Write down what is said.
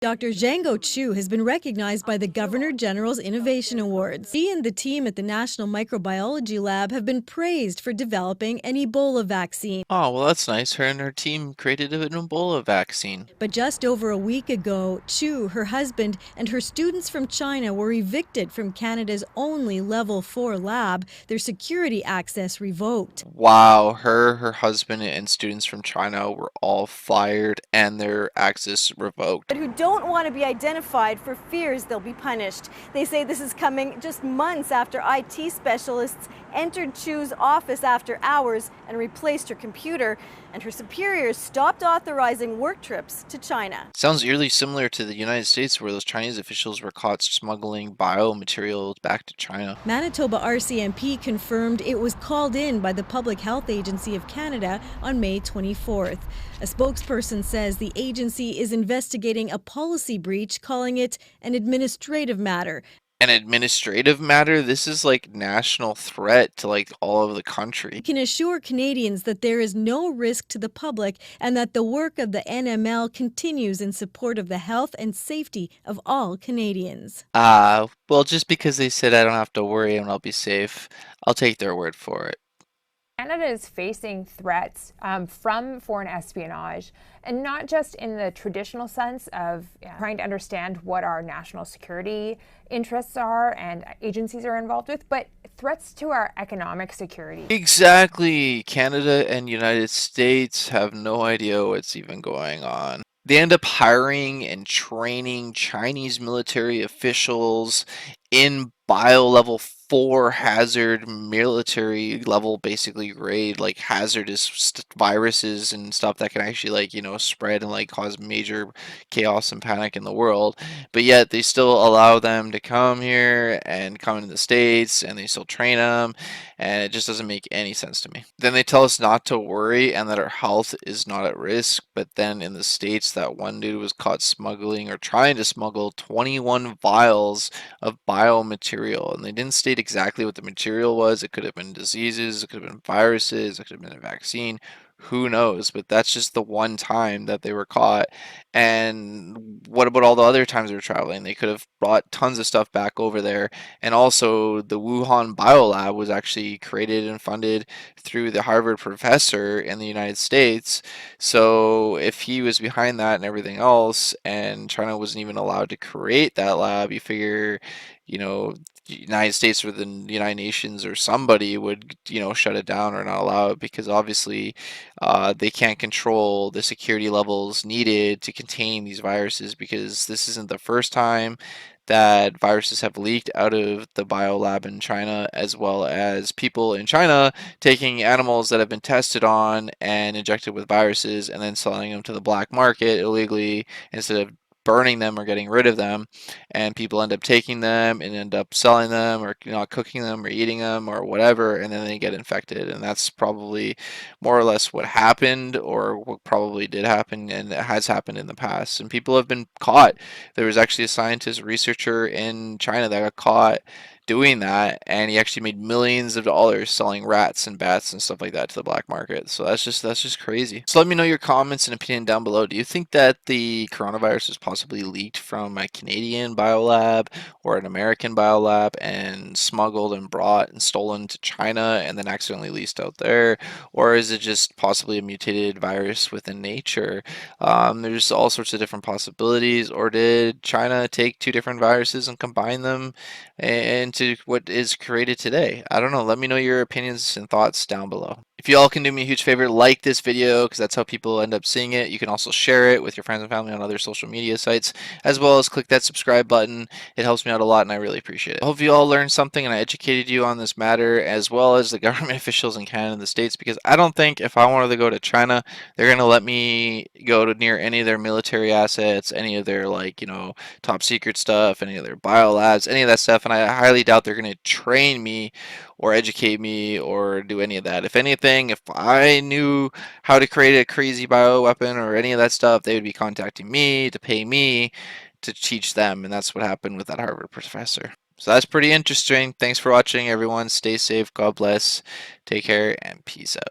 Dr. Xiangguo Qiu has been recognized by the Governor General's Innovation Awards. He and the team at the National Microbiology Lab have been praised for developing an Ebola vaccine. Oh, well, that's nice. Her and her team created an Ebola vaccine. But just over a week ago, Qiu, her husband, and her students from China were evicted from Canada's only Level 4 lab, their security access revoked. Wow, her husband, and students from China were all fired and their access revoked. Who don't want to be identified for fears they'll be punished. They say this is coming just months after IT specialists entered Qiu's office after hours and replaced her computer, and her superiors stopped authorizing work trips to China. Sounds eerily similar to the United States, where those Chinese officials were caught smuggling biomaterials back to China. Manitoba RCMP confirmed it was called in by the Public Health Agency of Canada on May 24th. A spokesperson says the agency is investigating a policy breach, calling it an administrative matter. An administrative matter? This is like national threat to like all of the country. He can assure Canadians that there is no risk to the public and that the work of the NML continues in support of the health and safety of all Canadians. Well, just because they said I don't have to worry and I'll be safe, I'll take their word for it. Canada is facing threats from foreign espionage, and not just in the traditional sense of trying to understand what our national security interests are and agencies are involved with, but threats to our economic security. Exactly. Canada and United States have no idea what's even going on. They end up hiring and training Chinese military officials in bio level 4 hazard military level basically grade like hazardous viruses and stuff that can actually like spread and like cause major chaos and panic in the world, but yet they still allow them to come here and come into the States and they still train them, and it just doesn't make any sense to me. Then they tell us not to worry and that our health is not at risk, but then in the States that one dude was caught smuggling or trying to smuggle 21 vials of biomaterial, and they didn't state exactly what the material was. It could have been diseases, it could have been viruses, it could have been a vaccine, who knows, but that's just the one time that they were caught. And what about all the other times they were traveling? They could have brought tons of stuff back over there. And also the Wuhan Biolab was actually created and funded through the Harvard professor in the United States. So if he was behind that and everything else, and China wasn't even allowed to create that lab, you figure, the United States or the United Nations or somebody would, shut it down or not allow it, because obviously they can't control the security levels needed to contain these viruses, because this isn't the first time that viruses have leaked out of the biolab in China, as well as people in China taking animals that have been tested on and injected with viruses and then selling them to the black market illegally instead of burning them or getting rid of them, and people end up taking them and end up selling them or not cooking them or eating them or whatever, and then they get infected. And that's probably more or less what happened, or what probably did happen, and it has happened in the past, and people have been caught. There was actually a scientist researcher in China that got caught doing that, and he actually made millions of dollars selling rats and bats and stuff like that to the black market. So that's just crazy. So let me know your comments and opinion down below. Do you think that the coronavirus was possibly leaked from a Canadian biolab or an American biolab and smuggled and brought and stolen to China and then accidentally leased out there? Or is it just possibly a mutated virus within nature? There's all sorts of different possibilities. Or did China take two different viruses and combine them into what is created today? I don't know. Let me know your opinions and thoughts down below. If you all can do me a huge favor, like this video, because that's how people end up seeing it. You can also share it with your friends and family on other social media sites, as well as click that subscribe button. It helps me out a lot and I really appreciate it. I hope you all learned something and I educated you on this matter, as well as the government officials in Canada and the States, because I don't think if I wanted to go to China, they're going to let me go to near any of their military assets, any of their top secret stuff, any of their biolabs, any of that stuff, and I highly doubt they're going to train me or educate me or do any of that. If anything, if I knew how to create a crazy bioweapon or any of that stuff, they would be contacting me to pay me to teach them, and that's what happened with that Harvard professor. So that's pretty interesting. Thanks for watching, everyone. Stay safe. God bless. Take care, and peace out.